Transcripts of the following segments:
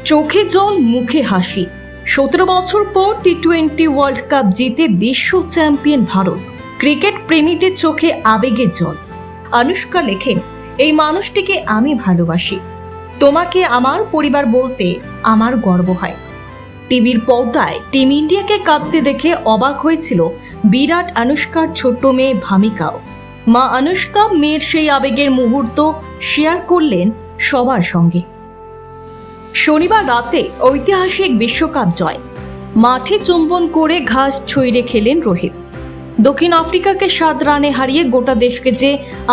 চোখে জল মুখে হাসি। 17 বছর পর টি-20 ওয়ার্ল্ড কাপ জিতে বিশ্ব চ্যাম্পিয়ন ভারত। ক্রিকেট প্রেমীদের চোখে আবেগের জল। আনুশকা লেখেন, এই মানুষটিকে আমি ভালোবাসি। তোমাকে আমার পরিবার বলতে আমার গর্ব হয়। টিভির পর্দায় টিম ইন্ডিয়াকে কাঁদতে দেখে অবাক হয়েছিল বিরাট আনুশকার ছোট্ট মেয়ে ভামিকাও। মা আনুশকা মেয়ের সেই আবেগের মুহূর্ত শেয়ার করলেন সবার সঙ্গে। শনিবার রাতে ঐতিহাসিক বিশ্বকাপ জয়। মাঠে চুম্বন করে ঘাস ছুঁড়ে খেলেন রোহিত। দক্ষিণ আফ্রিকাকে 7 রানে হারিয়ে গোটা দেশকে যে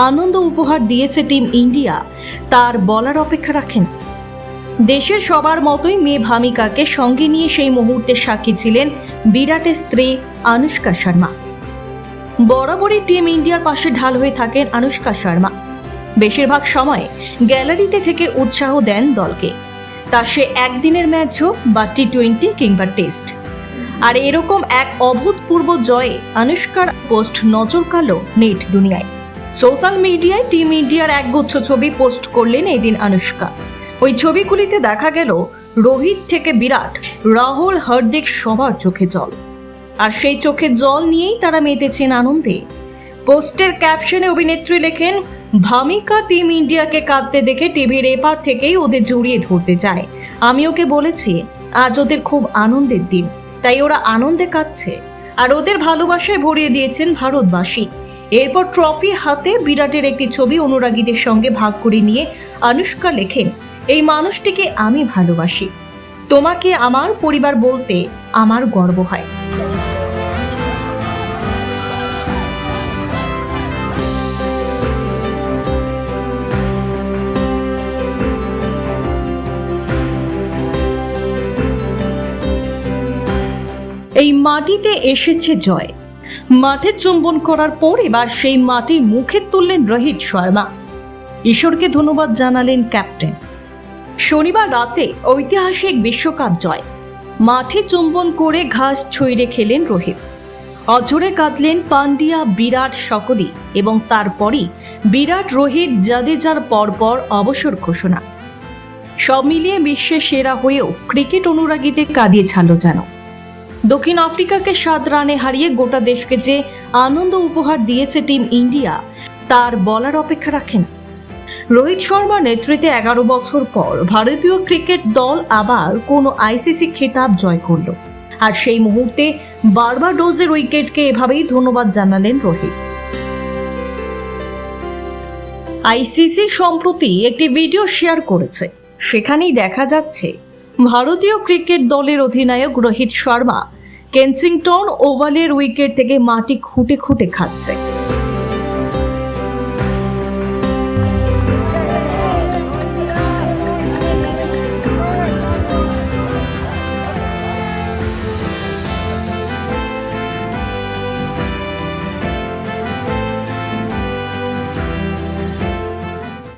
আনন্দ উপহার দিয়েছে টিম ইন্ডিয়া, তার বলার অপেক্ষা রাখেন। দেশের সবার মতোই মেয়ে ভামিকাকে সঙ্গে নিয়ে সেই মুহূর্তের সাক্ষী ছিলেন বিরাটের স্ত্রী আনুশকা শর্মা। বরাবরই টিম ইন্ডিয়ার পাশে ঢাল হয়ে থাকেন আনুশকা শর্মা। বেশিরভাগ সময় গ্যালারিতে থেকে উৎসাহ দেন দলকে, তা সে একদিনের ম্যাচ হোক বা টি-20 কিংবা টেস্ট। আর এরকম এক অভূতপূর্ব জয়ে আনুশকার পোস্ট নজর কাড়ল নেট দুনিয়ায়। সোশ্যাল মিডিয়ায় টিম ইন্ডিয়ার একগুচ্ছ ছবি পোস্ট করলেন এদিন আনুশকা। ওই ছবিগুলিতে দেখা গেল রোহিত থেকে বিরাট, রাহুল, হার্দিক সবার চোখে জল। আর সেই চোখে জল নিয়েই তারা মেতেছেন আনন্দে। পোস্টের ক্যাপশনে অভিনেত্রী লেখেন, ভামিকা টিম ইন্ডিয়াকে কাঁদতে দেখে টিভির এপার থেকেই ওদের জড়িয়ে ধরতে চায়। আমি ওকে বলেছি আজ ওদের খুব আনন্দের দিন, তাই ওরা আনন্দে কাঁদছে। আর ওদের ভালোবাসায় ভরিয়ে দিয়েছেন ভারতবাসী। এরপর ট্রফি হাতে বিরাটের একটি ছবি অনুরাগীদের সঙ্গে ভাগ করে নিয়ে আনুশকা লেখেন, এই মানুষটিকে আমি ভালোবাসি। তোমাকে আমার পরিবার বলতে আমার গর্ব হয়। এই মাটিতে এসেছে জয়। মাঠে চুম্বন করার পর এবার সেই মাটি মুখে তুললেন রোহিত শর্মা। ঈশ্বরকে ধন্যবাদ জানালেন ক্যাপ্টেন। শনিবার রাতে ঐতিহাসিক বিশ্বকাপ জয়। মাঠে চুম্বন করে ঘাস ছুঁড়ে খেলেন রোহিত। অঝরে কাঁদলেন পান্ডিয়া, বিরাট সকলেই। এবং তারপরই বিরাট, রোহিত, জাদেজার পরপর অবসর ঘোষণা। সব মিলিয়ে বিশ্বের সেরা হয়েও ক্রিকেট অনুরাগীদের কাঁদিয়ে ছাড়ল যেন। দক্ষিণ আফ্রিকাকে 7 রানে হারিয়ে গোটা দেশকে যে আনন্দ উপহার দিয়েছে টিম ইন্ডিয়া, তার বলার অপেক্ষা রাখেন। রোহিত শর্মার নেতৃত্বে 11 বছর পর ভারতীয় ক্রিকেট দল আবার কোনো আইসিসি খেতাব জয় করল। আর সেই মুহূর্তে বার্বাডোসের উইকেটকে এভাবেই ধন্যবাদ জানালেন রোহিত। আইসিসি সম্প্রতি একটি ভিডিও শেয়ার করেছে। সেখানেই দেখা যাচ্ছে ভারতীয় ক্রিকেট দলের অধিনায়ক রোহিত শর্মা কেনসিংটন ওভালের উইকেট থেকে মাটি খুঁটে খুঁটে খাচ্ছে।